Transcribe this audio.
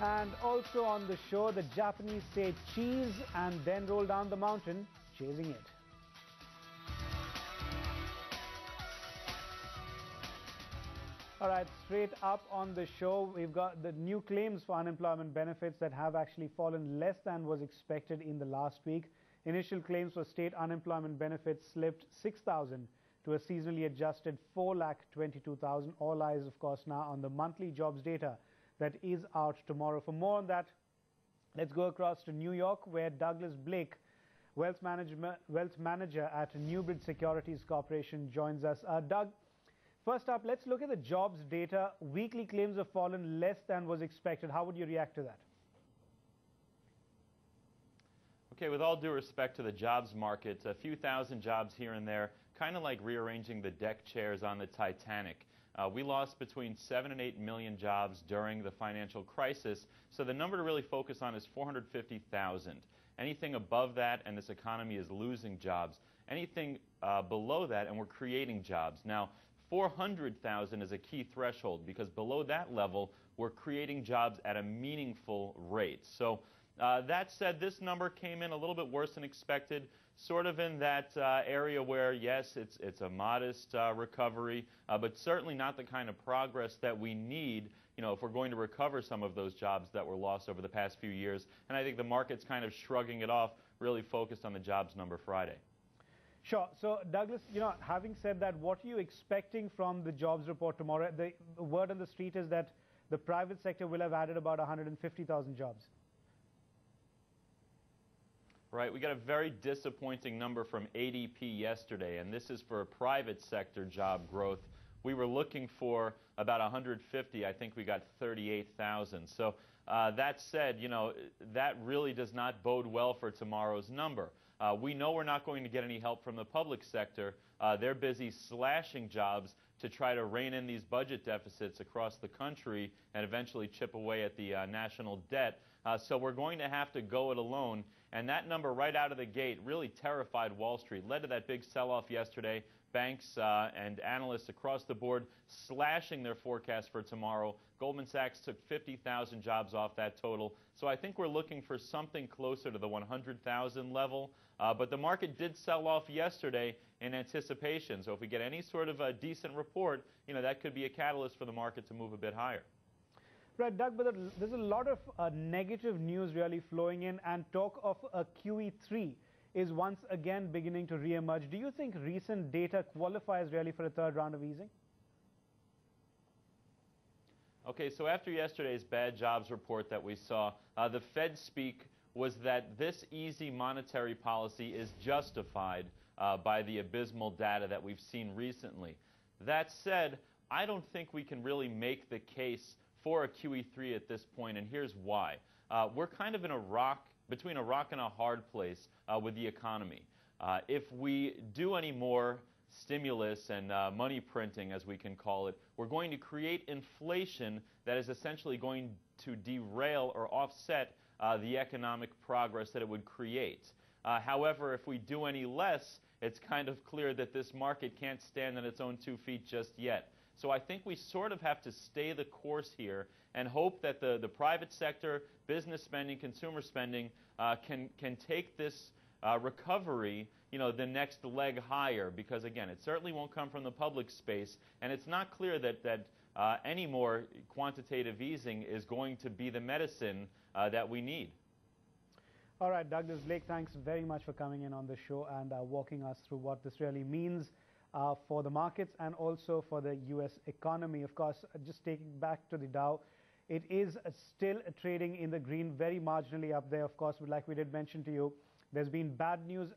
And also on the show, the Japanese say cheese and then roll down the mountain, chasing it. All right, straight up on the show, we've got the new claims for unemployment benefits that have actually fallen less than was expected in the last week. Initial claims for state unemployment benefits slipped 6,000 to a seasonally adjusted 4,22,000. All eyes, of course, now on the monthly jobs data that is out tomorrow. For more on that, let's go across to New York, where Douglas Blake, wealth manager at Newbridge Securities Corporation, joins us. Doug, first up, let's look at the jobs data. Weekly claims have fallen less than was expected. How would you react to that? Okay, with all due respect to the jobs market, a few thousand jobs here and there, kind of like rearranging the deck chairs on the Titanic. We lost between 7 and 8 million jobs during the financial crisis, so the number to really focus on is 450,000. Anything above that, and this economy is losing jobs. Anything below that, and we're creating jobs. Now, 400,000 is a key threshold, because below that level, we're creating jobs at a meaningful rate. So that said, this number came in a little bit worse than expected, sort of in that area where, yes, it's a modest recovery, but certainly not the kind of progress that we need, if we're going to recover some of those jobs that were lost over the past few years. And I think the market's kind of shrugging it off, really focused on the jobs number Friday. Sure. So, Douglas, having said that, what are you expecting from the jobs report tomorrow? The word on the street is that the private sector will have added about 150,000 jobs. Right, we got a very disappointing number from ADP yesterday, and this is for private sector job growth. We were looking for about 150. I think we got 38,000. So that said, that really does not bode well for tomorrow's number. We know we're not going to get any help from the public sector. They're busy slashing jobs to try to rein in these budget deficits across the country and eventually chip away at the national debt. So we're going to have to go it alone. And that number right out of the gate really terrified Wall Street, led to that big sell-off yesterday. Banks and analysts across the board slashing their forecast for tomorrow. Goldman Sachs took 50,000 jobs off that total. So I think we're looking for something closer to the 100,000 level. But the market did sell off yesterday in anticipation. So if we get any sort of a decent report, that could be a catalyst for the market to move a bit higher. Right, Doug, but there's a lot of negative news really flowing in, and talk of a QE3 is once again beginning to re-emerge. Do you think recent data qualifies really for a third round of easing? Okay, so after yesterday's bad jobs report that we saw, the Fed speak was that this easy monetary policy is justified by the abysmal data that we've seen recently. That said, I don't think we can really make the case for a QE3 at this point, and here's why. We're kind of in between a rock and a hard place with the economy. If we do any more stimulus and money printing, as we can call it, we're going to create inflation that is essentially going to derail or offset the economic progress that it would create. However, if we do any less, it's kind of clear that this market can't stand on its own 2 feet just yet. So I think we sort of have to stay the course here and hope that the private sector, business spending, consumer spending can take this recovery, the next leg higher, because again, it certainly won't come from the public space, and it's not clear that any more quantitative easing is going to be the medicine that we need. All right, Douglas Blake, thanks very much for coming in on the show and walking us through what this really means for the markets and also for the U.S. economy. Of course, just taking back to the Dow, it is still trading in the green, very marginally up there. Of course, like we did mention to you, there's been bad news.